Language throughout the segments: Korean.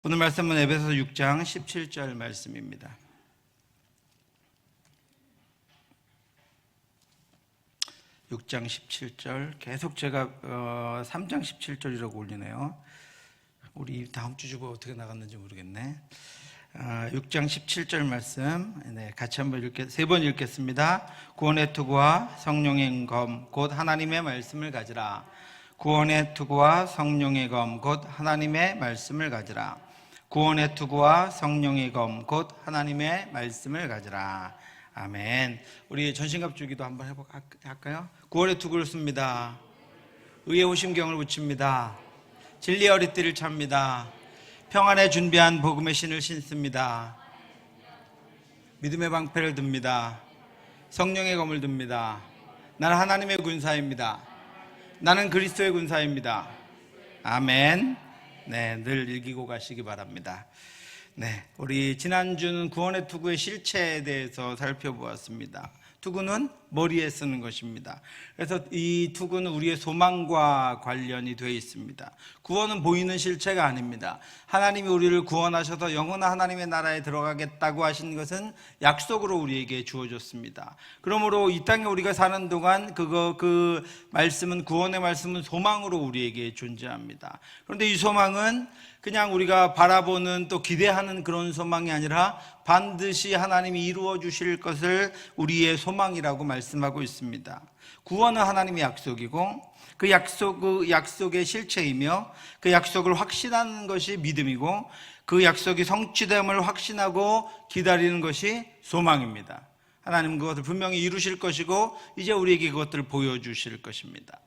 오늘 말씀은 에베소서 6장 17절 말씀입니다. 6장 17절 계속 제가 3장 17절이라고 올리네요. 우리 다음 주 주보 어떻게 나갔는지 모르겠네. 6장 17절 말씀 같이 한번 세 번 읽겠습니다. 구원의 투구와 성령의 검 곧 하나님의 말씀을 가지라. 구원의 투구와 성령의 검 곧 하나님의 말씀을 가지라. 구원의 투구와 성령의 검 곧 하나님의 말씀을 가지라. 아멘. 우리 전신갑 주기도 한번 할까요? 구원의 투구를 씁니다. 의의 호심경을 붙입니다. 진리의 허리띠를 찹니다. 평안에 준비한 복음의 신을 신습니다. 믿음의 방패를 듭니다. 성령의 검을 듭니다. 나는 하나님의 군사입니다. 나는 그리스도의 군사입니다. 아멘. 네, 늘 읽고 가시기 바랍니다. 네, 우리 지난주는 구원의 투구의 실체에 대해서 살펴보았습니다. 투구는 머리에 쓰는 것입니다. 그래서 이 투구는 우리의 소망과 관련이 되어 있습니다. 구원은 보이는 실체가 아닙니다. 하나님이 우리를 구원하셔서 영원한 하나님의 나라에 들어가겠다고 하신 것은 약속으로 우리에게 주어졌습니다. 그러므로 이 땅에 우리가 사는 동안 그 말씀은, 구원의 말씀은 소망으로 우리에게 존재합니다. 그런데 이 소망은 그냥 우리가 바라보는 또 기대하는 그런 소망이 아니라 반드시 하나님이 이루어 주실 것을 우리의 소망이라고 말씀하고 있습니다. 구원은 하나님의 약속이고 그 약속의 실체이며 그 약속을 확신하는 것이 믿음이고 그 약속이 성취됨을 확신하고 기다리는 것이 소망입니다. 하나님은 그것을 분명히 이루실 것이고 이제 우리에게 그것들을 보여주실 것입니다.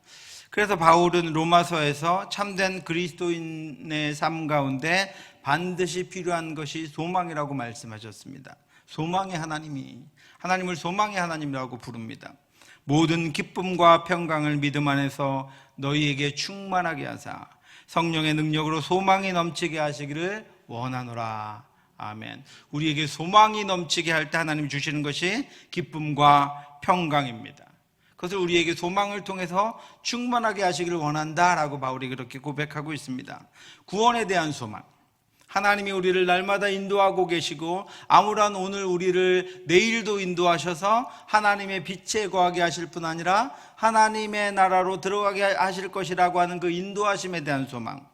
그래서 바울은 로마서에서 참된 그리스도인의 삶 가운데 반드시 필요한 것이 소망이라고 말씀하셨습니다. 소망의 하나님을 소망의 하나님이라고 부릅니다. 모든 기쁨과 평강을 믿음 안에서 너희에게 충만하게 하사 성령의 능력으로 소망이 넘치게 하시기를 원하노라. 아멘. 우리에게 소망이 넘치게 할 때 하나님이 주시는 것이 기쁨과 평강입니다. 그것을 우리에게 소망을 통해서 충만하게 하시기를 원한다라고 바울이 그렇게 고백하고 있습니다. 구원에 대한 소망, 하나님이 우리를 날마다 인도하고 계시고 아무런 오늘 우리를 내일도 인도하셔서 하나님의 빛에 거하게 하실 뿐 아니라 하나님의 나라로 들어가게 하실 것이라고 하는 그 인도하심에 대한 소망,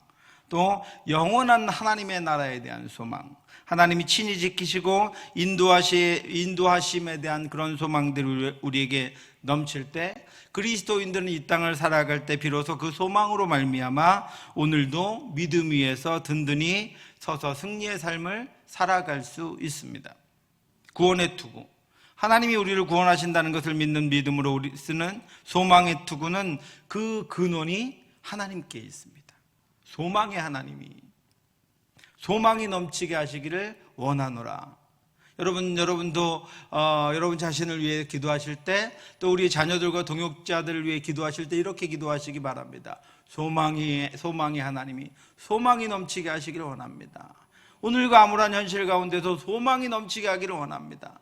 또 영원한 하나님의 나라에 대한 소망, 하나님이 친히 지키시고 인도하심에 대한 그런 소망들이 우리에게 넘칠 때 그리스도인들은 이 땅을 살아갈 때 비로소 그 소망으로 말미암아 오늘도 믿음 위에서 든든히 서서 승리의 삶을 살아갈 수 있습니다. 구원의 투구, 하나님이 우리를 구원하신다는 것을 믿는 믿음으로 우리 쓰는 소망의 투구는 그 근원이 하나님께 있습니다. 소망의 하나님이 소망이 넘치게 하시기를 원하노라. 여러분도 여러분 자신을 위해 기도하실 때, 또 우리 자녀들과 동역자들을 위해 기도하실 때 이렇게 기도하시기 바랍니다. 소망의 하나님이 소망이 넘치게 하시기를 원합니다. 오늘과 암울한 현실 가운데서 소망이 넘치게 하기를 원합니다.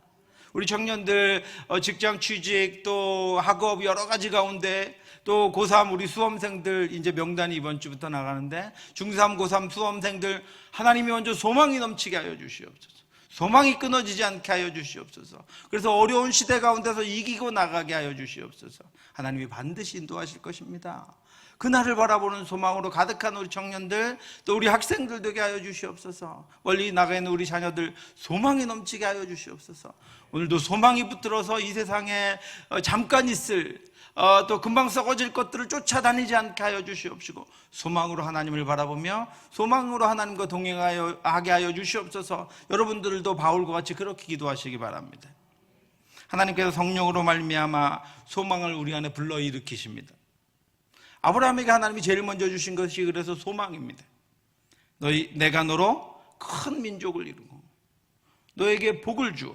우리 청년들 직장 취직 또 학업 여러 가지 가운데 또 고3 우리 수험생들 이제 명단이 이번 주부터 나가는데 중3, 고3 수험생들 하나님이 먼저 소망이 넘치게 하여 주시옵소서. 소망이 끊어지지 않게 하여 주시옵소서. 그래서 어려운 시대 가운데서 이기고 나가게 하여 주시옵소서. 하나님이 반드시 인도하실 것입니다. 그날을 바라보는 소망으로 가득한 우리 청년들 또 우리 학생들 되게 하여 주시옵소서. 멀리 나가 있는 우리 자녀들 소망이 넘치게 하여 주시옵소서. 오늘도 소망이 붙들어서 이 세상에 잠깐 있을 또 금방 썩어질 것들을 쫓아다니지 않게 하여 주시옵시고 소망으로 하나님을 바라보며 소망으로 하나님과 동행하게 하여 주시옵소서. 여러분들도 바울과 같이 그렇게 기도하시기 바랍니다. 하나님께서 성령으로 말미암아 소망을 우리 안에 불러일으키십니다. 아브라함에게 하나님이 제일 먼저 주신 것이 그래서 소망입니다. 내가 너로 큰 민족을 이루고 너에게 복을 주어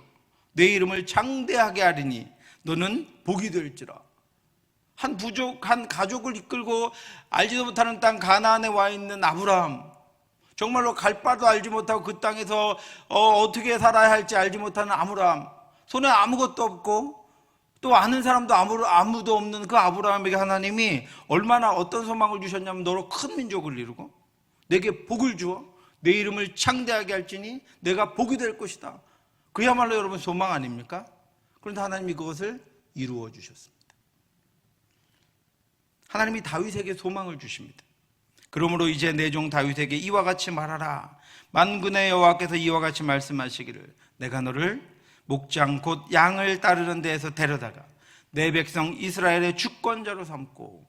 내 이름을 장대하게 하리니 너는 복이 될지라. 한 가족을 이끌고 알지도 못하는 땅 가나안에 와 있는 아브라함, 정말로 갈 바도 알지 못하고 그 땅에서 어떻게 살아야 할지 알지 못하는 아브라함, 손에 아무것도 없고 또 아는 사람도 아무도 없는 그 아브라함에게 하나님이 어떤 소망을 주셨냐면 너로 큰 민족을 이루고 내게 복을 주어 내 이름을 창대하게 할지니 내가 복이 될 것이다. 그야말로 여러분 소망 아닙니까? 그런데 하나님이 그것을 이루어 주셨습니다. 하나님이 다윗에게 소망을 주십니다. 그러므로 이제 내 종 다윗에게 이와 같이 말하라. 만군의 여호와께서 이와 같이 말씀하시기를 내가 너를 목장 곧 양을 따르는 데에서 데려다가 내 백성 이스라엘의 주권자로 삼고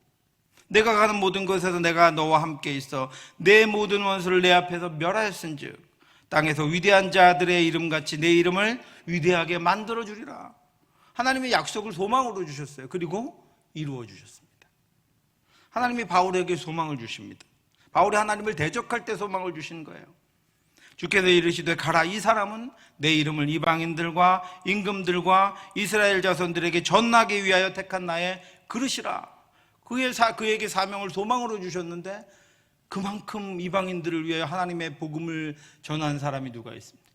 내가 가는 모든 곳에서 내가 너와 함께 있어 내 모든 원수를 내 앞에서 멸하였은즉 땅에서 위대한 자들의 이름같이 내 이름을 위대하게 만들어 주리라. 하나님의 약속을 소망으로 주셨어요. 그리고 이루어 주셨습니다. 하나님이 바울에게 소망을 주십니다. 바울이 하나님을 대적할 때 소망을 주신 거예요. 주께서 이르시되 가라. 이 사람은 내 이름을 이방인들과 임금들과 이스라엘 자손들에게 전하기 위하여 택한 나의 그릇이라. 그에게 사명을 소망으로 주셨는데 그만큼 이방인들을 위하여 하나님의 복음을 전한 사람이 누가 있습니까?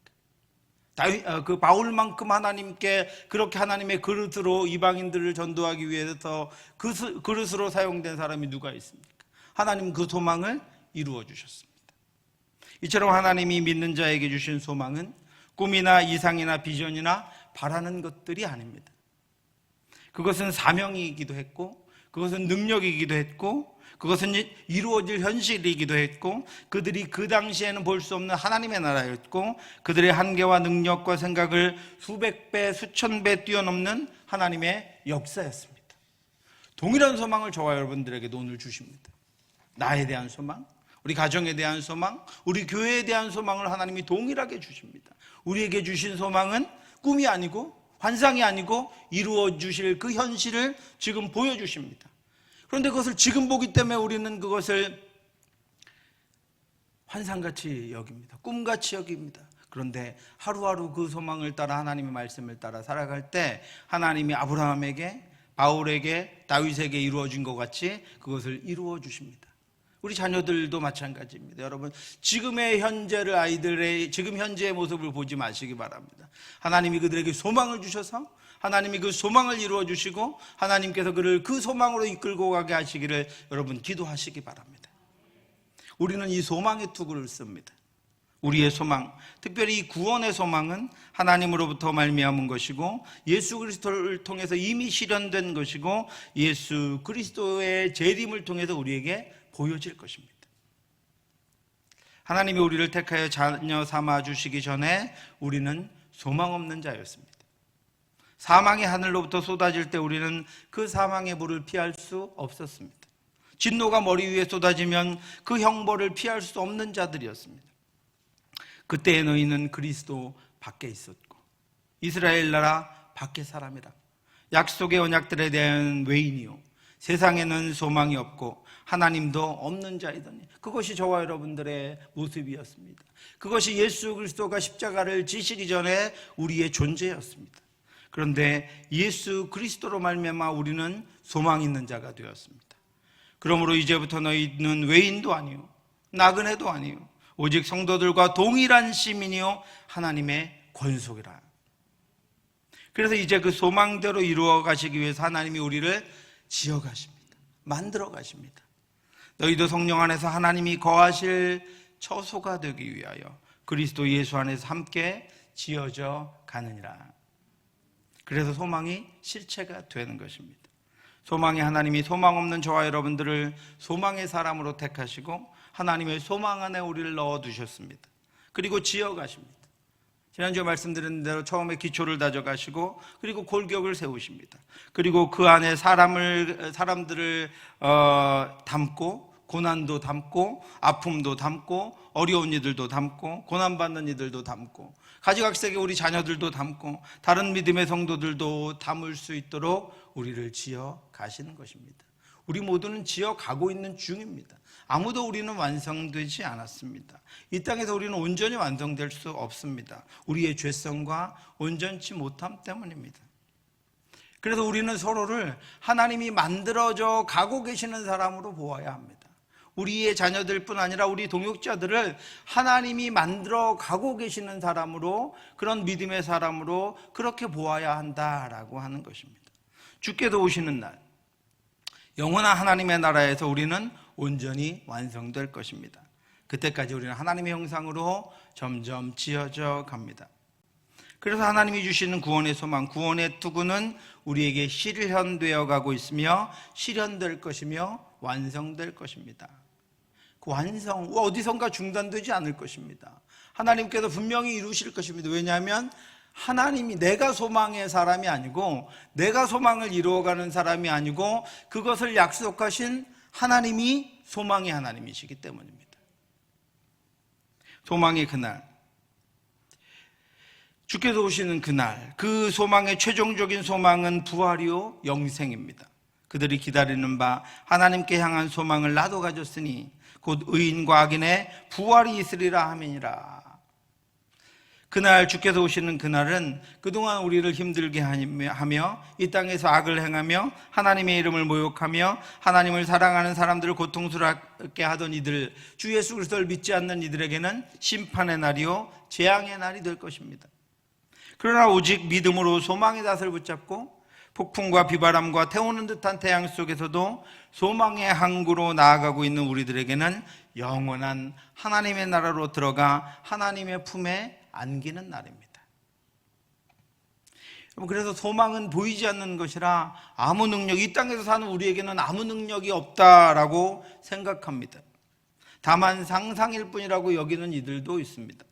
그 바울만큼 하나님께 그렇게 하나님의 그릇으로 이방인들을 전도하기 위해서 그 그릇으로 사용된 사람이 누가 있습니까? 하나님은 그 소망을 이루어 주셨습니다. 이처럼 하나님이 믿는 자에게 주신 소망은 꿈이나 이상이나 비전이나 바라는 것들이 아닙니다. 그것은 사명이기도 했고 그것은 능력이기도 했고 그것은 이루어질 현실이기도 했고 그들이 그 당시에는 볼 수 없는 하나님의 나라였고 그들의 한계와 능력과 생각을 수백 배, 수천 배 뛰어넘는 하나님의 역사였습니다. 동일한 소망을 저와 여러분들에게도 오늘 주십니다. 나에 대한 소망, 우리 가정에 대한 소망, 우리 교회에 대한 소망을 하나님이 동일하게 주십니다. 우리에게 주신 소망은 꿈이 아니고 환상이 아니고 이루어 주실 그 현실을 지금 보여주십니다. 그런데 그것을 지금 보기 때문에 우리는 그것을 환상같이 여깁니다. 꿈같이 여깁니다. 그런데 하루하루 그 소망을 따라 하나님의 말씀을 따라 살아갈 때 하나님이 아브라함에게, 바울에게, 다윗에게 이루어진 것 같이 그것을 이루어 주십니다. 우리 자녀들도 마찬가지입니다. 여러분, 지금의 현재를 지금 현재의 모습을 보지 마시기 바랍니다. 하나님이 그들에게 소망을 주셔서 하나님이 그 소망을 이루어 주시고 하나님께서 그를 그 소망으로 이끌고 가게 하시기를 여러분 기도하시기 바랍니다. 우리는 이 소망의 투구를 씁니다. 우리의 소망, 특별히 이 구원의 소망은 하나님으로부터 말미암은 것이고 예수 그리스도를 통해서 이미 실현된 것이고 예수 그리스도의 재림을 통해서 우리에게 보여질 것입니다. 하나님이 우리를 택하여 자녀 삼아 주시기 전에 우리는 소망 없는 자였습니다. 사망의 하늘로부터 쏟아질 때 우리는 그 사망의 불을 피할 수 없었습니다. 진노가 머리 위에 쏟아지면 그 형벌을 피할 수 없는 자들이었습니다. 그때의 너희는 그리스도 밖에 있었고 이스라엘 나라 밖의 사람이라. 약속의 언약들에 대한 외인이요 세상에는 소망이 없고 하나님도 없는 자이더니. 그것이 저와 여러분들의 모습이었습니다. 그것이 예수 그리스도가 십자가를 지시기 전에 우리의 존재였습니다. 그런데 예수 그리스도로 말미암아 우리는 소망 있는 자가 되었습니다. 그러므로 이제부터 너희는 외인도 아니요 나그네도 아니요 오직 성도들과 동일한 시민이요 하나님의 권속이라. 그래서 이제 그 소망대로 이루어 가시기 위해서 하나님이 우리를 지어 가십니다. 만들어 가십니다. 너희도 성령 안에서 하나님이 거하실 처소가 되기 위하여 그리스도 예수 안에서 함께 지어져 가느니라. 그래서 소망이 실체가 되는 것입니다. 소망이 하나님이 소망 없는 저와 여러분들을 소망의 사람으로 택하시고 하나님의 소망 안에 우리를 넣어두셨습니다. 그리고 지어가십니다. 지난주에 말씀드린 대로 처음에 기초를 다져가시고 그리고 골격을 세우십니다. 그리고 그 안에 사람들을 담고 고난도 담고 아픔도 담고 어려운 이들도 담고 고난받는 이들도 담고 가지각색의 우리 자녀들도 담고 다른 믿음의 성도들도 담을 수 있도록 우리를 지어 가시는 것입니다. 우리 모두는 지어 가고 있는 중입니다. 아무도 우리는 완성되지 않았습니다. 이 땅에서 우리는 온전히 완성될 수 없습니다. 우리의 죄성과 온전치 못함 때문입니다. 그래서 우리는 서로를 하나님이 만들어져 가고 계시는 사람으로 보아야 합니다. 우리의 자녀들뿐 아니라 우리 동역자들을 하나님이 만들어 가고 계시는 사람으로, 그런 믿음의 사람으로 그렇게 보아야 한다라고 하는 것입니다. 주께서 오시는 날 영원한 하나님의 나라에서 우리는 온전히 완성될 것입니다. 그때까지 우리는 하나님의 형상으로 점점 지어져 갑니다. 그래서 하나님이 주시는 구원의 소망, 구원의 투구는 우리에게 실현되어 가고 있으며 실현될 것이며 완성될 것입니다. 그 완성, 어디선가 중단되지 않을 것입니다. 하나님께서 분명히 이루실 것입니다. 왜냐하면 하나님이 내가 소망의 사람이 아니고 내가 소망을 이루어가는 사람이 아니고 그것을 약속하신 하나님이 소망의 하나님이시기 때문입니다. 소망의 그날, 주께서 오시는 그날, 그 소망의 최종적인 소망은 부활이요 영생입니다. 그들이 기다리는 바 하나님께 향한 소망을 나도 가졌으니 곧 의인과 악인의 부활이 있으리라 하미니라. 그날, 주께서 오시는 그날은 그동안 우리를 힘들게 하며 이 땅에서 악을 행하며 하나님의 이름을 모욕하며 하나님을 사랑하는 사람들을 고통스럽게 하던 이들, 주 예수 그리스도를 믿지 않는 이들에게는 심판의 날이요 재앙의 날이 될 것입니다. 그러나 오직 믿음으로 소망의 닷을 붙잡고 폭풍과 비바람과 태우는 듯한 태양 속에서도 소망의 항구로 나아가고 있는 우리들에게는 영원한 하나님의 나라로 들어가 하나님의 품에 안기는 날입니다. 그래서 소망은 보이지 않는 것이라 아무 능력, 이 땅에서 사는 우리에게는 아무 능력이 없다라고 생각합니다. 다만 상상일 뿐이라고 여기는 이들도 있습니다.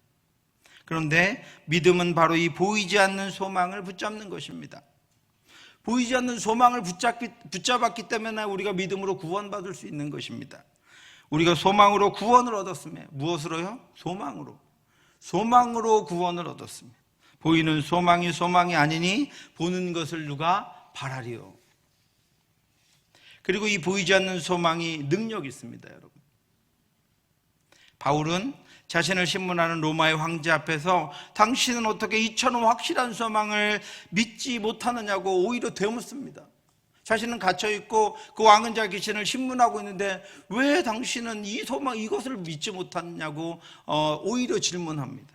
그런데 믿음은 바로 이 보이지 않는 소망을 붙잡는 것입니다. 보이지 않는 소망을 붙잡았기 때문에 우리가 믿음으로 구원받을 수 있는 것입니다. 우리가 소망으로 구원을 얻었으며, 무엇으로요? 소망으로 구원을 얻었으며, 보이는 소망이 소망이 아니니 보는 것을 누가 바라리요. 그리고 이 보이지 않는 소망이 능력이 있습니다, 여러분. 바울은 자신을 신문하는 로마의 황제 앞에서 당신은 어떻게 이처럼 확실한 소망을 믿지 못하느냐고 오히려 되묻습니다. 자신은 갇혀있고 그 왕은 자기 자신을 신문하고 있는데 왜 당신은 이 소망, 이것을 믿지 못하느냐고 오히려 질문합니다.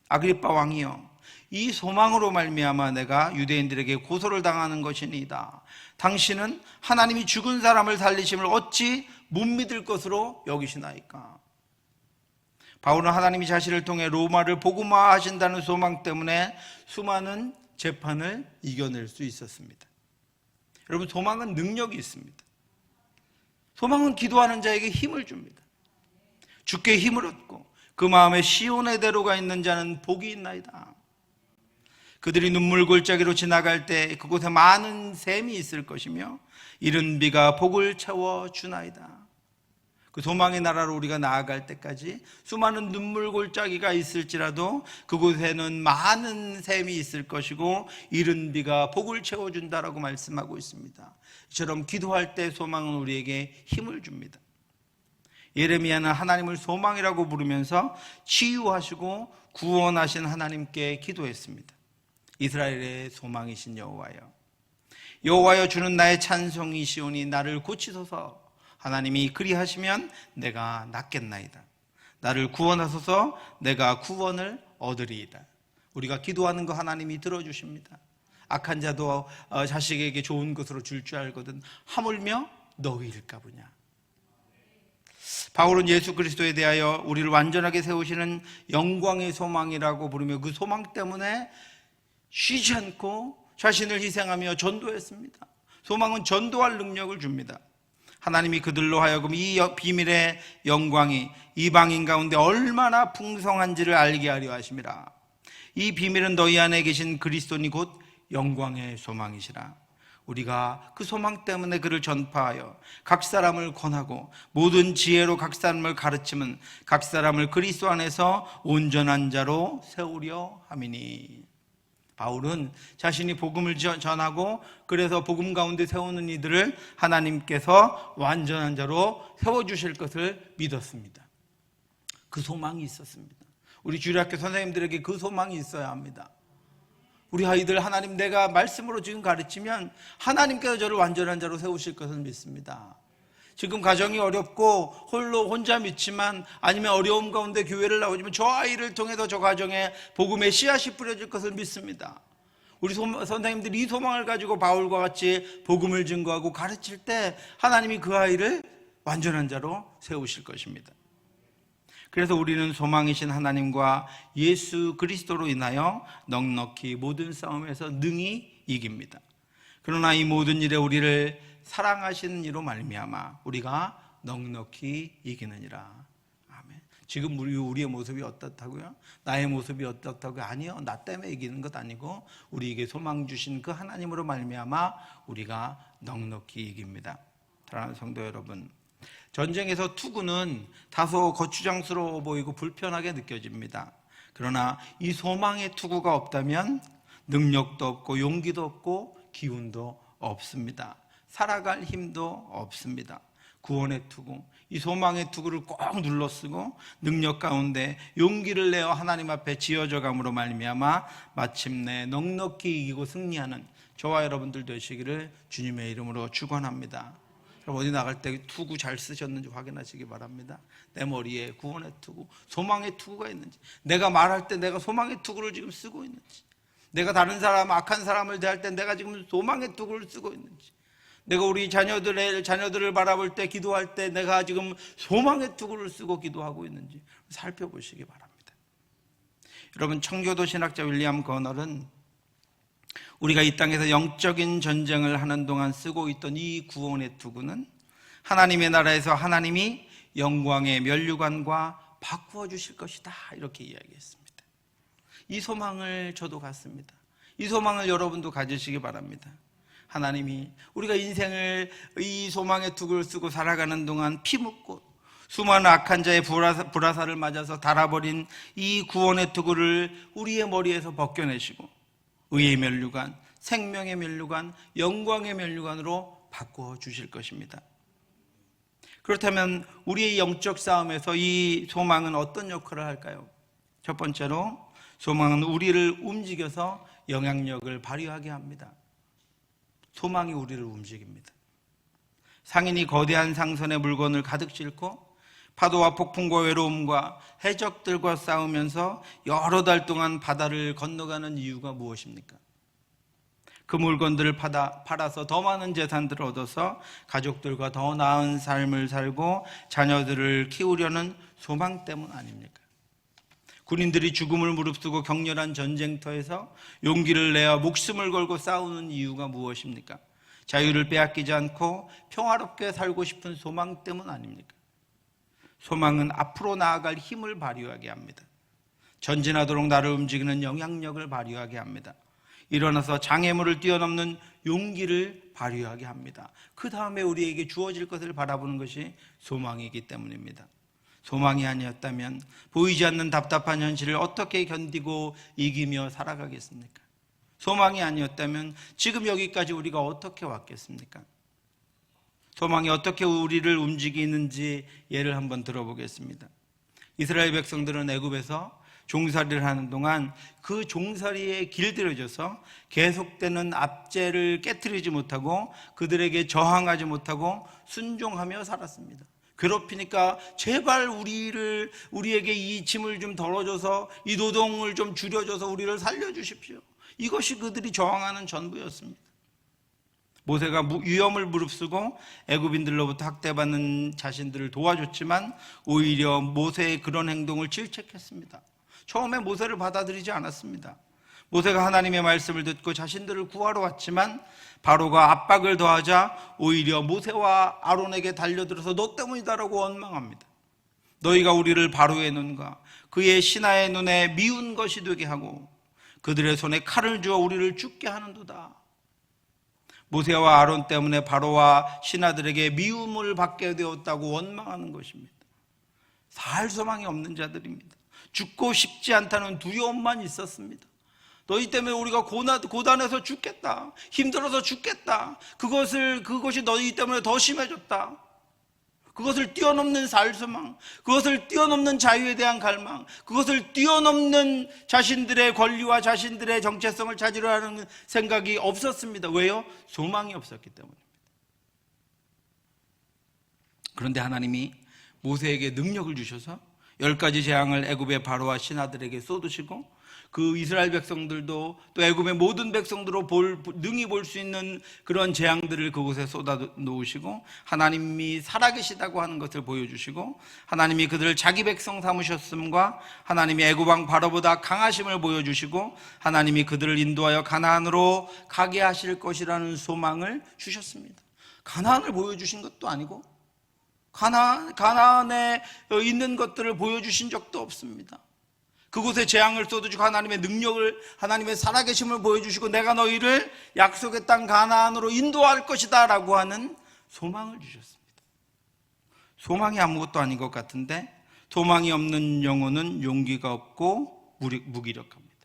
아그리빠 왕이여, 이 소망으로 말미암아 내가 유대인들에게 고소를 당하는 것이니이다. 당신은 하나님이 죽은 사람을 살리심을 어찌 못 믿을 것으로 여기시나이까? 바울은 하나님이 자신을 통해 로마를 복음화하신다는 소망 때문에 수많은 재판을 이겨낼 수 있었습니다. 여러분, 소망은 능력이 있습니다. 소망은 기도하는 자에게 힘을 줍니다. 주께 힘을 얻고 그 마음에 시온의 대로가 있는 자는 복이 있나이다. 그들이 눈물 골짜기로 지나갈 때 그곳에 많은 샘이 있을 것이며 이른 비가 복을 채워주나이다. 그 소망의 나라로 우리가 나아갈 때까지 수많은 눈물 골짜기가 있을지라도 그곳에는 많은 샘이 있을 것이고 이른 비가 복을 채워준다라고 말씀하고 있습니다. 이처럼 기도할 때 소망은 우리에게 힘을 줍니다. 예레미야는 하나님을 소망이라고 부르면서 치유하시고 구원하신 하나님께 기도했습니다. 이스라엘의 소망이신 여호와여, 여호와여, 주는 나의 찬송이시오니 나를 고치소서. 하나님이 그리하시면 내가 낫겠나이다. 나를 구원하소서. 내가 구원을 얻으리이다. 우리가 기도하는 거 하나님이 들어주십니다. 악한 자도 자식에게 좋은 것으로 줄 알거든 하물며 너희일까 보냐. 바울은 예수 그리스도에 대하여 우리를 완전하게 세우시는 영광의 소망이라고 부르며 그 소망 때문에 쉬지 않고 자신을 희생하며 전도했습니다. 소망은 전도할 능력을 줍니다. 하나님이 그들로 하여금 이 비밀의 영광이 이방인 가운데 얼마나 풍성한지를 알게 하려 하심이라. 이 비밀은 너희 안에 계신 그리스도니 곧 영광의 소망이시라. 우리가 그 소망 때문에 그를 전파하여 각 사람을 권하고 모든 지혜로 각 사람을 가르치면 각 사람을 그리스도 안에서 온전한 자로 세우려 함이니. 바울은 자신이 복음을 전하고 그래서 복음 가운데 세우는 이들을 하나님께서 완전한 자로 세워주실 것을 믿었습니다. 그 소망이 있었습니다. 우리 주일학교 선생님들에게 그 소망이 있어야 합니다. 우리 아이들, 하나님, 내가 말씀으로 지금 가르치면 하나님께서 저를 완전한 자로 세우실 것을 믿습니다. 지금 가정이 어렵고 혼자 믿지만 아니면 어려움 가운데 교회를 나오지만 저 아이를 통해서 저 가정에 복음의 씨앗이 뿌려질 것을 믿습니다. 우리 선생님들이 이 소망을 가지고 바울과 같이 복음을 증거하고 가르칠 때 하나님이 그 아이를 완전한 자로 세우실 것입니다. 그래서 우리는 소망이신 하나님과 예수 그리스도로 인하여 넉넉히 모든 싸움에서 능히 이깁니다. 그러나 이 모든 일에 우리를 사랑하시는 이로 말미암아 우리가 넉넉히 이기느니라. 아멘. 지금 우리의 모습이 어떻다고요? 나의 모습이 어떻다고요? 아니요, 나 때문에 이기는 것 아니고 우리에게 소망 주신 그 하나님으로 말미암아 우리가 넉넉히 이깁니다. 사랑하는 성도 여러분, 전쟁에서 투구는 다소 거추장스러워 보이고 불편하게 느껴집니다. 그러나 이 소망의 투구가 없다면 능력도 없고 용기도 없고 기운도 없습니다. 살아갈 힘도 없습니다. 구원의 투구, 이 소망의 투구를 꼭 눌러쓰고 능력 가운데 용기를 내어 하나님 앞에 지어져 감으로 말미암아 마침내 넉넉히 이기고 승리하는 저와 여러분들 되시기를 주님의 이름으로 축원합니다. 어디 나갈 때 투구 잘 쓰셨는지 확인하시기 바랍니다. 내 머리에 구원의 투구, 소망의 투구가 있는지, 내가 말할 때 내가 소망의 투구를 지금 쓰고 있는지, 내가 다른 사람, 악한 사람을 대할 때 내가 지금 소망의 투구를 쓰고 있는지, 내가 우리 자녀들을 바라볼 때, 기도할 때 내가 지금 소망의 투구를 쓰고 기도하고 있는지 살펴보시기 바랍니다. 여러분, 청교도 신학자 윌리엄 거널은 우리가 이 땅에서 영적인 전쟁을 하는 동안 쓰고 있던 이 구원의 투구는 하나님의 나라에서 하나님이 영광의 면류관과 바꾸어 주실 것이다, 이렇게 이야기했습니다. 이 소망을 저도 갖습니다. 이 소망을 여러분도 가지시기 바랍니다. 하나님이 우리가 인생을 이 소망의 투구를 쓰고 살아가는 동안 피 묻고 수많은 악한 자의 불화살을 맞아서 달아버린 이 구원의 투구를 우리의 머리에서 벗겨내시고 의의 면류관, 생명의 면류관, 영광의 면류관으로 바꾸어 주실 것입니다. 그렇다면 우리의 영적 싸움에서 이 소망은 어떤 역할을 할까요? 첫 번째로 소망은 우리를 움직여서 영향력을 발휘하게 합니다. 소망이 우리를 움직입니다. 상인이 거대한 상선의 물건을 가득 싣고 파도와 폭풍과 외로움과 해적들과 싸우면서 여러 달 동안 바다를 건너가는 이유가 무엇입니까? 그 물건들을 팔아서 더 많은 재산들을 얻어서 가족들과 더 나은 삶을 살고 자녀들을 키우려는 소망 때문 아닙니까? 군인들이 죽음을 무릅쓰고 격렬한 전쟁터에서 용기를 내어 목숨을 걸고 싸우는 이유가 무엇입니까? 자유를 빼앗기지 않고 평화롭게 살고 싶은 소망 때문 아닙니까? 소망은 앞으로 나아갈 힘을 발휘하게 합니다. 전진하도록 나를 움직이는 영향력을 발휘하게 합니다. 일어나서 장애물을 뛰어넘는 용기를 발휘하게 합니다. 그 다음에 우리에게 주어질 것을 바라보는 것이 소망이기 때문입니다. 소망이 아니었다면 보이지 않는 답답한 현실을 어떻게 견디고 이기며 살아가겠습니까? 소망이 아니었다면 지금 여기까지 우리가 어떻게 왔겠습니까? 소망이 어떻게 우리를 움직이는지 예를 한번 들어보겠습니다. 이스라엘 백성들은 애굽에서 종살이를 하는 동안 그 종살이에 길들여져서 계속되는 압제를 깨트리지 못하고 그들에게 저항하지 못하고 순종하며 살았습니다. 괴롭히니까 제발 우리에게 이 짐을 좀 덜어줘서 이 노동을 좀 줄여줘서 우리를 살려주십시오. 이것이 그들이 저항하는 전부였습니다. 모세가 위험을 무릅쓰고 애굽인들로부터 학대받는 자신들을 도와줬지만 오히려 모세의 그런 행동을 질책했습니다. 처음에 모세를 받아들이지 않았습니다. 모세가 하나님의 말씀을 듣고 자신들을 구하러 왔지만 바로가 압박을 더하자 오히려 모세와 아론에게 달려들어서 너 때문이다라고 원망합니다. 너희가 우리를 바로의 눈과 그의 신하의 눈에 미운 것이 되게 하고 그들의 손에 칼을 주어 우리를 죽게 하는도다. 모세와 아론 때문에 바로와 신하들에게 미움을 받게 되었다고 원망하는 것입니다. 살 소망이 없는 자들입니다. 죽고 싶지 않다는 두려움만 있었습니다. 너희 때문에 우리가 고단해서 죽겠다, 힘들어서 죽겠다, 그것이 너희 때문에 더 심해졌다. 그것을 뛰어넘는 살소망, 그것을 뛰어넘는 자유에 대한 갈망, 그것을 뛰어넘는 자신들의 권리와 자신들의 정체성을 찾으려 하는 생각이 없었습니다. 왜요? 소망이 없었기 때문입니다. 그런데 하나님이 모세에게 능력을 주셔서 10가지 재앙을 애굽의 바로와 신하들에게 쏟으시고 그 이스라엘 백성들도 또 애굽의 모든 백성들로 능히 볼 수 있는 그런 재앙들을 그곳에 쏟아 놓으시고 하나님이 살아계시다고 하는 것을 보여주시고 하나님이 그들을 자기 백성 삼으셨음과 하나님이 애굽 왕 바로보다 강하심을 보여주시고 하나님이 그들을 인도하여 가나안으로 가게 하실 것이라는 소망을 주셨습니다. 가나안을 보여주신 것도 아니고 가나안에 있는 것들을 보여주신 적도 없습니다. 그곳에 재앙을 쏟아주고 하나님의 능력을, 하나님의 살아계심을 보여주시고 내가 너희를 약속의 땅 가나안으로 인도할 것이다 라고 하는 소망을 주셨습니다. 소망이 아무것도 아닌 것 같은데 소망이 없는 영혼은 용기가 없고 무기력합니다.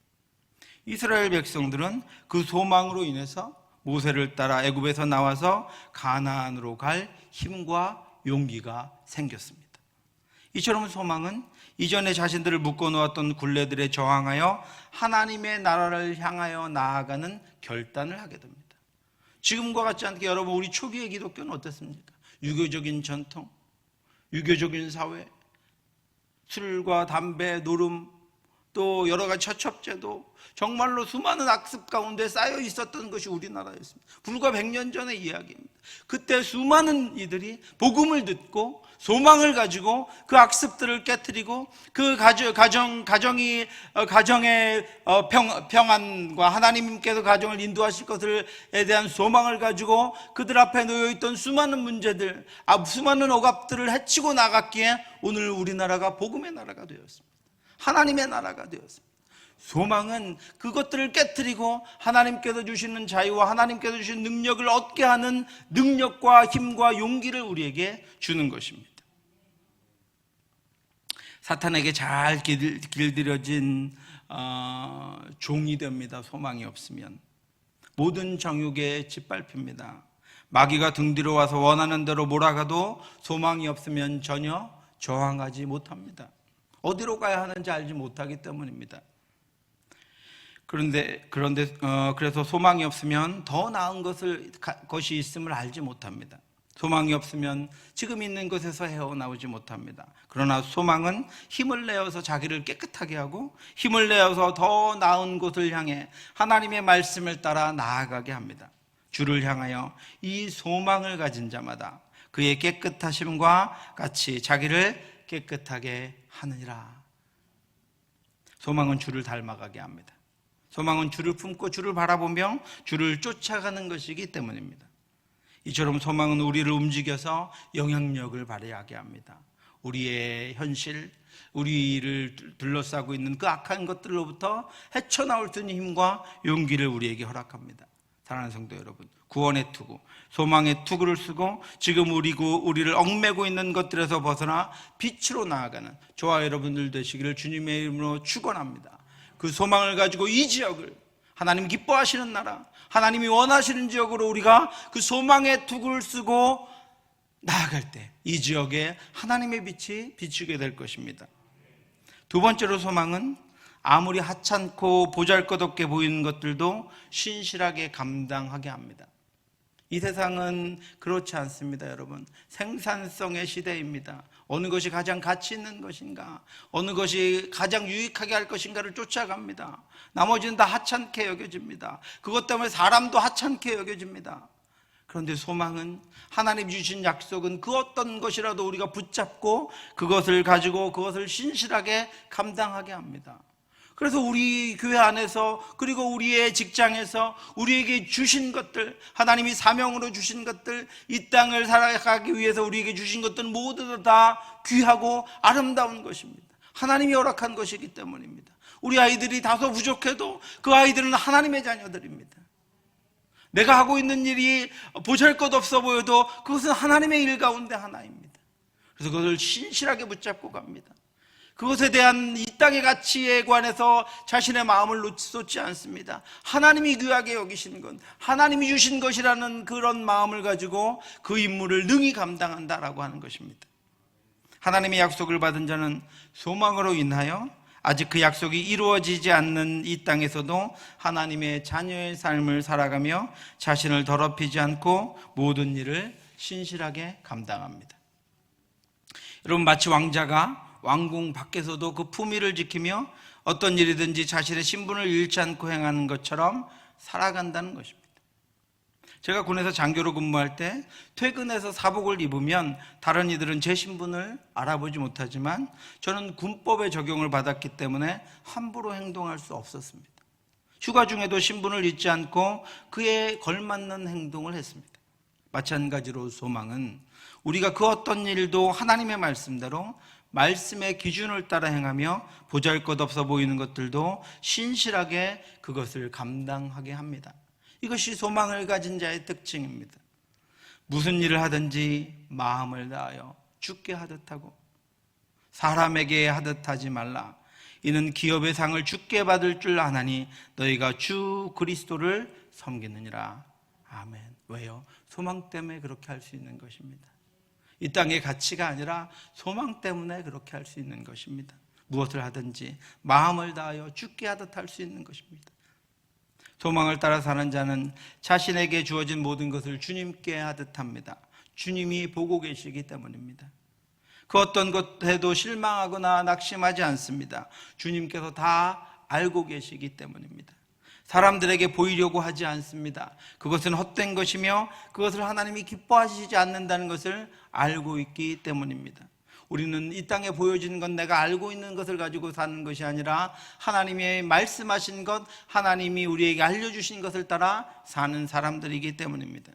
이스라엘 백성들은 그 소망으로 인해서 모세를 따라 애굽에서 나와서 가나안으로 갈 힘과 용기가 생겼습니다. 이처럼 소망은 이전에 자신들을 묶어놓았던 굴레들에 저항하여 하나님의 나라를 향하여 나아가는 결단을 하게 됩니다. 지금과 같지 않게 여러분, 우리 초기의 기독교는 어땠습니까? 유교적인 전통, 유교적인 사회, 술과 담배, 노름, 또 여러 가지 처첩제도, 정말로 수많은 악습 가운데 쌓여 있었던 것이 우리나라였습니다. 불과 100년 전의 이야기입니다. 그때 수많은 이들이 복음을 듣고 소망을 가지고 그 악습들을 깨트리고 그 가정의 평안과 하나님께서 가정을 인도하실 것에 대한 소망을 가지고 그들 앞에 놓여있던 수많은 문제들, 수많은 억압들을 헤치고 나갔기에 오늘 우리나라가 복음의 나라가 되었습니다. 하나님의 나라가 되었습니다. 소망은 그것들을 깨트리고 하나님께서 주시는 자유와 하나님께서 주시는 능력을 얻게 하는 능력과 힘과 용기를 우리에게 주는 것입니다. 사탄에게 잘 길들여진 종이 됩니다. 소망이 없으면 모든 정욕에 짓밟힙니다. 마귀가 등 뒤로 와서 원하는 대로 몰아가도 소망이 없으면 전혀 저항하지 못합니다. 어디로 가야 하는지 알지 못하기 때문입니다. 그래서 소망이 없으면 더 나은 것이 있음을 알지 못합니다. 소망이 없으면 지금 있는 것에서 헤어나오지 못합니다. 그러나 소망은 힘을 내어서 자기를 깨끗하게 하고 힘을 내어서 더 나은 곳을 향해 하나님의 말씀을 따라 나아가게 합니다. 주를 향하여 이 소망을 가진 자마다 그의 깨끗하심과 같이 자기를 깨끗하게 하느니라. 소망은 주를 닮아가게 합니다. 소망은 주를 품고 주를 바라보며 주를 쫓아가는 것이기 때문입니다. 이처럼 소망은 우리를 움직여서 영향력을 발휘하게 합니다. 우리의 현실, 우리를 둘러싸고 있는 그 악한 것들로부터 헤쳐나올 수 있는 힘과 용기를 우리에게 허락합니다. 사랑하는 성도 여러분, 구원의 투구, 소망의 투구를 쓰고 지금 우리를 얽매고 있는 것들에서 벗어나 빛으로 나아가는 저와 여러분들 되시기를 주님의 이름으로 축원합니다. 그 소망을 가지고 이 지역을 하나님 기뻐하시는 나라, 하나님이 원하시는 지역으로 우리가 그 소망의 투구를 쓰고 나아갈 때 이 지역에 하나님의 빛이 비추게 될 것입니다. 두 번째로 소망은 아무리 하찮고 보잘것없게 보이는 것들도 신실하게 감당하게 합니다. 이 세상은 그렇지 않습니다, 여러분. 생산성의 시대입니다. 어느 것이 가장 가치 있는 것인가, 어느 것이 가장 유익하게 할 것인가를 쫓아갑니다. 나머지는 다 하찮게 여겨집니다. 그것 때문에 사람도 하찮게 여겨집니다. 그런데 소망은 하나님 주신 약속은 그 어떤 것이라도 우리가 붙잡고 그것을 가지고 그것을 신실하게 감당하게 합니다. 그래서 우리 교회 안에서 그리고 우리의 직장에서 우리에게 주신 것들, 하나님이 사명으로 주신 것들, 이 땅을 살아가기 위해서 우리에게 주신 것들은 모두 다 귀하고 아름다운 것입니다. 하나님이 허락한 것이기 때문입니다. 우리 아이들이 다소 부족해도 그 아이들은 하나님의 자녀들입니다. 내가 하고 있는 일이 보잘것없어 보여도 그것은 하나님의 일 가운데 하나입니다. 그래서 그것을 신실하게 붙잡고 갑니다. 그것에 대한 이 땅의 가치에 관해서 자신의 마음을 쏟지 않습니다. 하나님이 귀하게 여기신 것, 하나님이 주신 것이라는 그런 마음을 가지고 그 임무를 능히 감당한다라고 하는 것입니다. 하나님의 약속을 받은 자는 소망으로 인하여 아직 그 약속이 이루어지지 않는 이 땅에서도 하나님의 자녀의 삶을 살아가며 자신을 더럽히지 않고 모든 일을 신실하게 감당합니다. 여러분, 마치 왕자가 왕궁 밖에서도 그 품위를 지키며 어떤 일이든지 자신의 신분을 잃지 않고 행하는 것처럼 살아간다는 것입니다. 제가 군에서 장교로 근무할 때 퇴근해서 사복을 입으면 다른 이들은 제 신분을 알아보지 못하지만 저는 군법의 적용을 받았기 때문에 함부로 행동할 수 없었습니다. 휴가 중에도 신분을 잊지 않고 그에 걸맞는 행동을 했습니다. 마찬가지로 소망은 우리가 그 어떤 일도 하나님의 말씀대로 말씀의 기준을 따라 행하며 보잘것없어 보이는 것들도 신실하게 그것을 감당하게 합니다. 이것이 소망을 가진 자의 특징입니다. 무슨 일을 하든지 마음을 다하여 주께 하듯 하고 사람에게 하듯 하지 말라. 이는 기업의 상을 주께 받을 줄 아나니 너희가 주 그리스도를 섬기느니라. 아멘. 왜요? 소망 때문에 그렇게 할 수 있는 것입니다. 이 땅의 가치가 아니라 소망 때문에 그렇게 할 수 있는 것입니다. 무엇을 하든지 마음을 다하여 주께 하듯 할 수 있는 것입니다. 소망을 따라 사는 자는 자신에게 주어진 모든 것을 주님께 하듯 합니다. 주님이 보고 계시기 때문입니다. 그 어떤 것에도 실망하거나 낙심하지 않습니다. 주님께서 다 알고 계시기 때문입니다. 사람들에게 보이려고 하지 않습니다. 그것은 헛된 것이며 그것을 하나님이 기뻐하시지 않는다는 것을 알고 있기 때문입니다. 우리는 이 땅에 보여지는 건 내가 알고 있는 것을 가지고 사는 것이 아니라 하나님이 말씀하신 것, 하나님이 우리에게 알려주신 것을 따라 사는 사람들이기 때문입니다.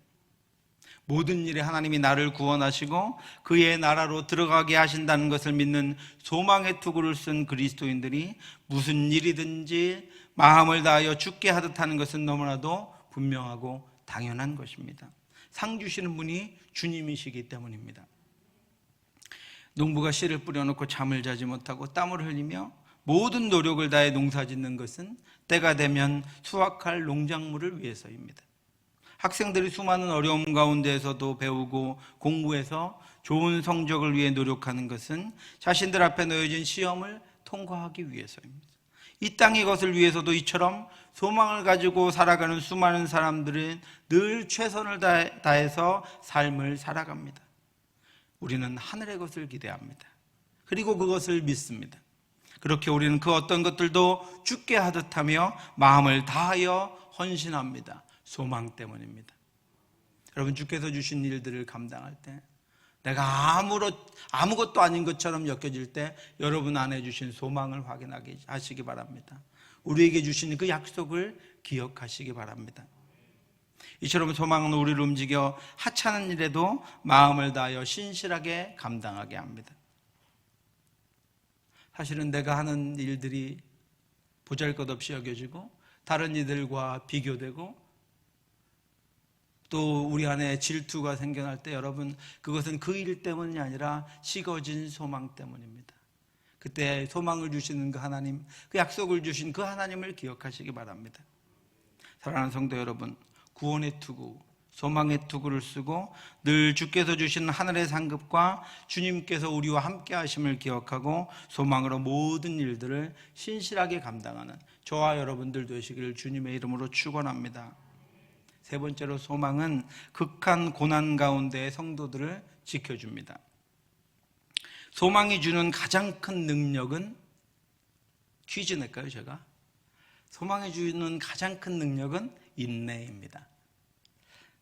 모든 일에 하나님이 나를 구원하시고 그의 나라로 들어가게 하신다는 것을 믿는 소망의 투구를 쓴 그리스도인들이 무슨 일이든지 마음을 다하여 주께 하듯 하는 것은 너무나도 분명하고 당연한 것입니다. 상 주시는 분이 주님이시기 때문입니다. 농부가 씨를 뿌려놓고 잠을 자지 못하고 땀을 흘리며 모든 노력을 다해 농사 짓는 것은 때가 되면 수확할 농작물을 위해서입니다. 학생들이 수많은 어려움 가운데에서도 배우고 공부해서 좋은 성적을 위해 노력하는 것은 자신들 앞에 놓여진 시험을 통과하기 위해서입니다. 이 땅의 것을 위해서도 이처럼 소망을 가지고 살아가는 수많은 사람들은 늘 최선을 다해서 삶을 살아갑니다. 우리는 하늘의 것을 기대합니다. 그리고 그것을 믿습니다. 그렇게 우리는 그 어떤 것들도 주께 하듯 하며 마음을 다하여 헌신합니다. 소망 때문입니다. 여러분, 주께서 주신 일들을 감당할 때 내가 아무것도 아닌 것처럼 엮여질 때 여러분 안에 주신 소망을 확인하게 하시기 바랍니다. 우리에게 주신 그 약속을 기억하시기 바랍니다. 이처럼 소망은 우리를 움직여 하찮은 일에도 마음을 다하여 신실하게 감당하게 합니다. 사실은 내가 하는 일들이 보잘것없이 여겨지고 다른 이들과 비교되고 또 우리 안에 질투가 생겨날 때 여러분, 그것은 그 일 때문이 아니라 식어진 소망 때문입니다. 그때 소망을 주시는 그 하나님, 그 약속을 주신 그 하나님을 기억하시기 바랍니다. 사랑하는 성도 여러분, 구원의 투구, 소망의 투구를 쓰고 늘 주께서 주신 하늘의 상급과 주님께서 우리와 함께 하심을 기억하고 소망으로 모든 일들을 신실하게 감당하는 저와 여러분들 되시기를 주님의 이름으로 축원합니다. 세 번째로, 소망은 극한 고난 가운데의 성도들을 지켜줍니다. 소망이 주는 가장 큰 능력은, 퀴즈 낼까요 제가? 소망이 주는 가장 큰 능력은 인내입니다.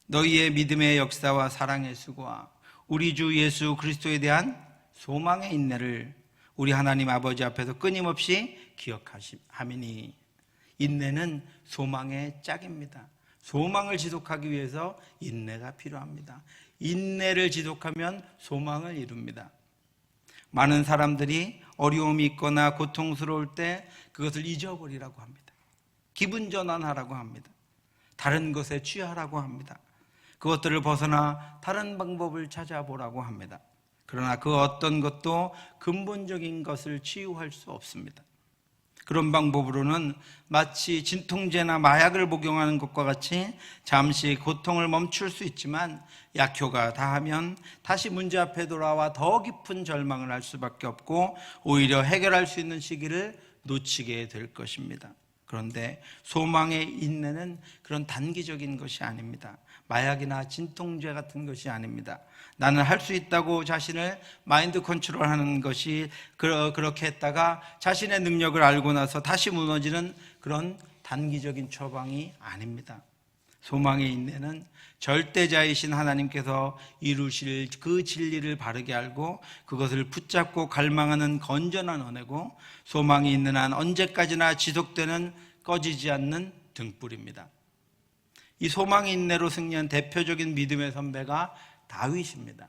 너희의 믿음의 역사와 사랑의 수고와 우리 주 예수 그리스도에 대한 소망의 인내를 우리 하나님 아버지 앞에서 끊임없이 기억하시니, 인내는 소망의 짝입니다. 소망을 지속하기 위해서 인내가 필요합니다. 인내를 지속하면 소망을 이룹니다. 많은 사람들이 어려움이 있거나 고통스러울 때 그것을 잊어버리라고 합니다. 기분 전환하라고 합니다. 다른 것에 취하라고 합니다. 그것들을 벗어나 다른 방법을 찾아보라고 합니다. 그러나 그 어떤 것도 근본적인 것을 치유할 수 없습니다. 그런 방법으로는 마치 진통제나 마약을 복용하는 것과 같이 잠시 고통을 멈출 수 있지만 약효가 다하면 다시 문제 앞에 돌아와 더 깊은 절망을 할 수밖에 없고 오히려 해결할 수 있는 시기를 놓치게 될 것입니다. 그런데 소망의 인내는 그런 단기적인 것이 아닙니다. 마약이나 진통제 같은 것이 아닙니다. 나는 할 수 있다고 자신을 마인드 컨트롤하는 것이 그렇게 했다가 자신의 능력을 알고 나서 다시 무너지는 그런 단기적인 처방이 아닙니다. 소망의 인내는 절대자이신 하나님께서 이루실 그 진리를 바르게 알고 그것을 붙잡고 갈망하는 건전한 은혜고, 소망이 있는 한 언제까지나 지속되는 꺼지지 않는 등불입니다. 이 소망의 인내로 승리한 대표적인 믿음의 선배가 다윗입니다.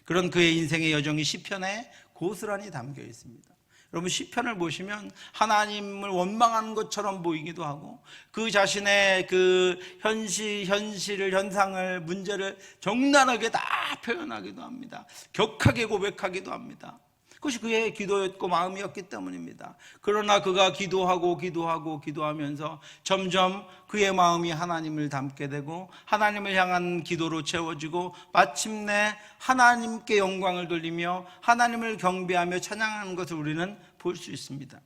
그런 그의 인생의 여정이 시편에 고스란히 담겨 있습니다. 여러분, 시편을 보시면 하나님을 원망하는 것처럼 보이기도 하고 그 자신의 그 현실을, 현상을, 문제를 적나라하게 다 표현하기도 합니다. 격하게 고백하기도 합니다. 그것이 그의 기도였고 마음이었기 때문입니다. 그러나 그가 기도하면서 점점 그의 마음이 하나님을 닮게 되고 하나님을 향한 기도로 채워지고 마침내 하나님께 영광을 돌리며 하나님을 경배하며 찬양하는 것을 우리는 볼 수 있습니다.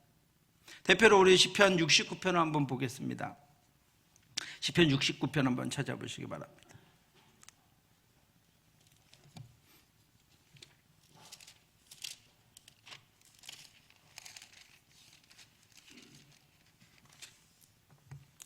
대표로 우리 시편 69편을 한번 보겠습니다. 시편 69편 한번 찾아보시기 바랍니다.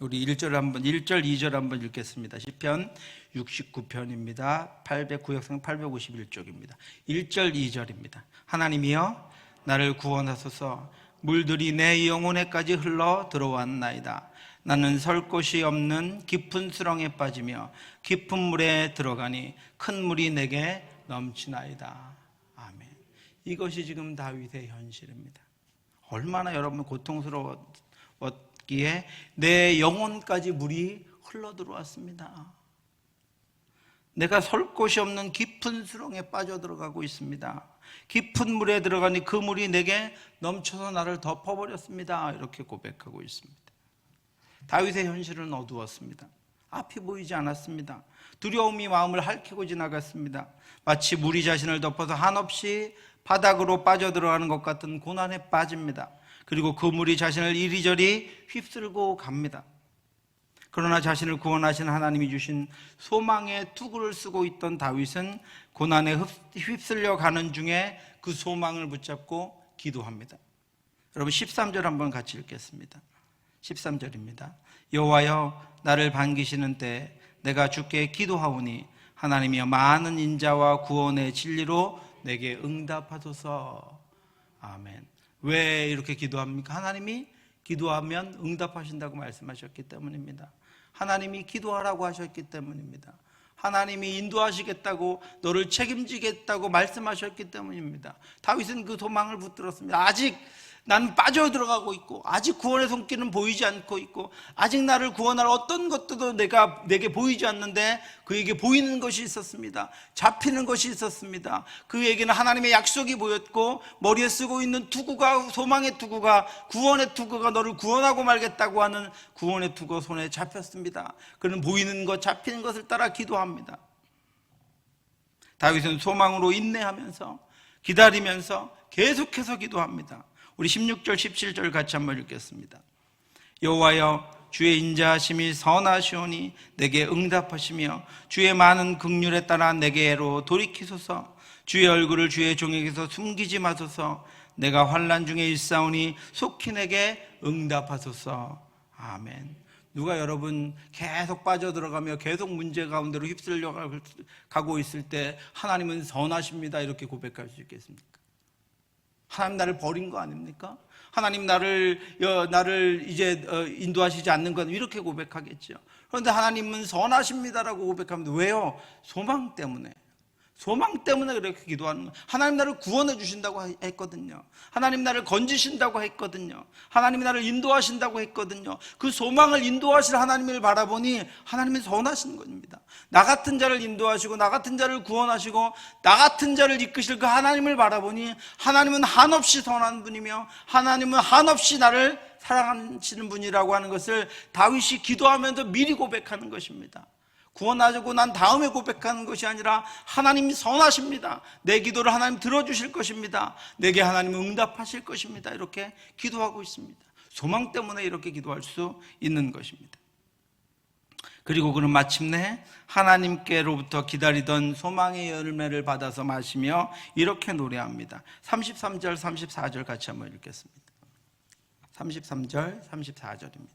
우리 1절, 2절 한번 읽겠습니다. 시편 69편입니다. 구역성 851쪽입니다. 1절, 2절입니다. 하나님이여 나를 구원하소서. 물들이 내 영혼에까지 흘러 들어왔나이다. 나는 설 곳이 없는 깊은 수렁에 빠지며 깊은 물에 들어가니 큰 물이 내게 넘치나이다. 아멘. 이것이 지금 다윗의 현실입니다. 얼마나 여러분 고통스러웠기에 내 영혼까지 물이 흘러 들어왔습니다. 내가 설 곳이 없는 깊은 수렁에 빠져들어가고 있습니다. 깊은 물에 들어가니 그 물이 내게 넘쳐서 나를 덮어버렸습니다. 이렇게 고백하고 있습니다. 다윗의 현실은 어두웠습니다. 앞이 보이지 않았습니다. 두려움이 마음을 핥히고 지나갔습니다. 마치 물이 자신을 덮어서 한없이 바닥으로 빠져들어가는 것 같은 고난에 빠집니다. 그리고 그 물이 자신을 이리저리 휩쓸고 갑니다. 그러나 자신을 구원하신 하나님이 주신 소망의 투구를 쓰고 있던 다윗은 고난에 휩쓸려 가는 중에 그 소망을 붙잡고 기도합니다. 여러분 13절 한번 같이 읽겠습니다. 13절입니다. 여호와여 나를 반기시는 때 내가 주께 기도하오니 하나님이여 많은 인자와 구원의 진리로 내게 응답하소서. 아멘. 왜 이렇게 기도합니까? 하나님이 기도하면 응답하신다고 말씀하셨기 때문입니다. 하나님이 기도하라고 하셨기 때문입니다. 하나님이 인도하시겠다고, 너를 책임지겠다고 말씀하셨기 때문입니다. 다윗은 그 소망을 붙들었습니다. 아직 나는 빠져들어가고 있고 아직 구원의 손길은 보이지 않고 있고 아직 나를 구원할 어떤 것도 내게 보이지 않는데 그에게 보이는 것이 있었습니다. 잡히는 것이 있었습니다. 그에게는 하나님의 약속이 보였고 머리에 쓰고 있는 투구가, 소망의 투구가, 구원의 투구가 너를 구원하고 말겠다고 하는 구원의 투구 손에 잡혔습니다. 그는 보이는 것, 잡히는 것을 따라 기도합니다. 다윗은 소망으로 인내하면서 기다리면서 계속해서 기도합니다. 우리 16절 17절 같이 한번 읽겠습니다. 여호와여 주의 인자하심이 선하시오니 내게 응답하시며 주의 많은 긍휼에 따라 내게로 돌이키소서. 주의 얼굴을 주의 종에게서 숨기지 마소서. 내가 환난 중에 일사오니 속히 내게 응답하소서. 아멘. 누가 여러분 계속 빠져들어가며 계속 문제 가운데로 휩쓸려 가고 있을 때 하나님은 선하십니다 이렇게 고백할 수 있겠습니까? 하나님 나를 버린 거 아닙니까? 하나님 나를 이제 인도하시지 않는 건 이렇게 고백하겠죠. 그런데 하나님은 선하십니다라고 고백합니다. 왜요? 소망 때문에. 소망 때문에 그렇게 기도하는 거예요. 하나님 나를 구원해 주신다고 했거든요. 하나님 나를 건지신다고 했거든요. 하나님 나를 인도하신다고 했거든요. 그 소망을 인도하실 하나님을 바라보니 하나님은 선하신 겁니다. 나 같은 자를 인도하시고 나 같은 자를 구원하시고 나 같은 자를 이끄실 그 하나님을 바라보니 하나님은 한없이 선한 분이며 하나님은 한없이 나를 사랑하시는 분이라고 하는 것을 다윗이 기도하면서 미리 고백하는 것입니다. 구원하고 난 다음에 고백하는 것이 아니라 하나님이 선하십니다. 내 기도를 하나님 들어주실 것입니다. 내게 하나님 응답하실 것입니다. 이렇게 기도하고 있습니다. 소망 때문에 이렇게 기도할 수 있는 것입니다. 그리고 그는 마침내 하나님께로부터 기다리던 소망의 열매를 받아서 마시며 이렇게 노래합니다. 33절, 34절 같이 한번 읽겠습니다. 33절, 34절입니다.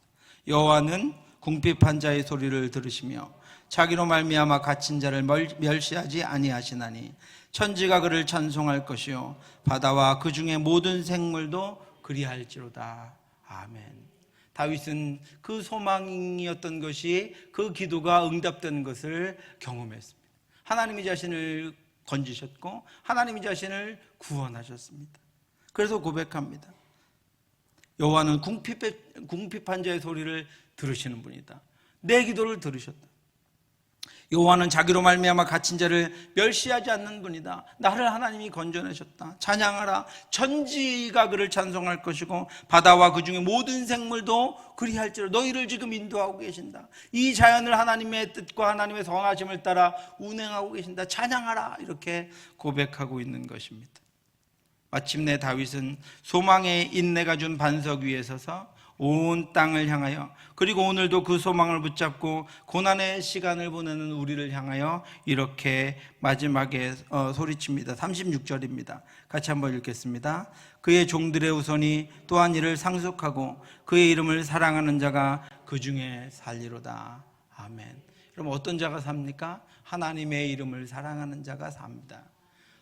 여호와는 궁핍한 자의 소리를 들으시며 자기로 말미암아 갇힌 자를 멸시하지 아니하시나니 천지가 그를 찬송할 것이요 바다와 그 중에 모든 생물도 그리할지로다. 아멘. 다윗은 그 소망이었던 것이 그 기도가 응답된 것을 경험했습니다. 하나님이 자신을 건지셨고 하나님이 자신을 구원하셨습니다. 그래서 고백합니다. 여호와는 궁핍한 자의 소리를 들으시는 분이다. 내 기도를 들으셨다. 여호와는 자기로 말미암아 갇힌 자를 멸시하지 않는 분이다. 나를 하나님이 건져내셨다. 찬양하라. 천지가 그를 찬송할 것이고 바다와 그 중에 모든 생물도 그리할지로. 너희를 지금 인도하고 계신다. 이 자연을 하나님의 뜻과 하나님의 성하심을 따라 운행하고 계신다. 찬양하라. 이렇게 고백하고 있는 것입니다. 마침내 다윗은 소망의 인내가 준 반석 위에 서서 온 땅을 향하여, 그리고 오늘도 그 소망을 붙잡고 고난의 시간을 보내는 우리를 향하여 이렇게 마지막에 소리칩니다. 36절입니다. 같이 한번 읽겠습니다. 그의 종들의 후손이 또한 이를 상속하고 그의 이름을 사랑하는 자가 그 중에 살리로다. 아멘. 그럼 어떤 자가 삽니까? 하나님의 이름을 사랑하는 자가 삽니다.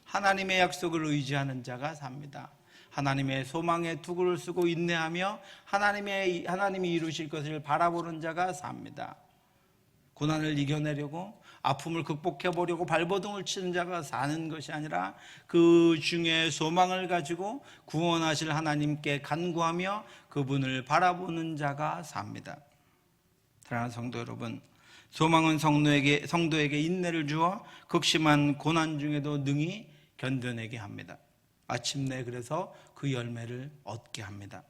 하나님의 약속을 의지하는 자가 삽니다. 하나님의 소망의 투구를 쓰고 인내하며 하나님이 이루실 것을 바라보는 자가 삽니다. 고난을 이겨내려고 아픔을 극복해보려고 발버둥을 치는 자가 사는 것이 아니라 그 중에 소망을 가지고 구원하실 하나님께 간구하며 그분을 바라보는 자가 삽니다. 사랑하는 성도 여러분, 소망은 성도에게 인내를 주어 극심한 고난 중에도 능히 견뎌내게 합니다. 마침내 그래서 그 열매를 얻게 합니다.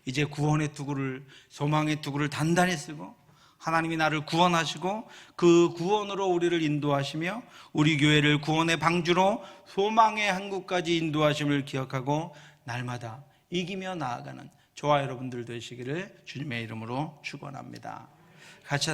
이제 구원의 투구를, 소망의 투구를 단단히 쓰고 하나님이 나를 구원하시고 그 구원으로 우리를 인도하시며 우리 교회를 구원의 방주로 소망의 한국까지 인도하심을 기억하고 날마다 이기며 나아가는 저와 여러분들 되시기를 주님의 이름으로 축원합니다. 같이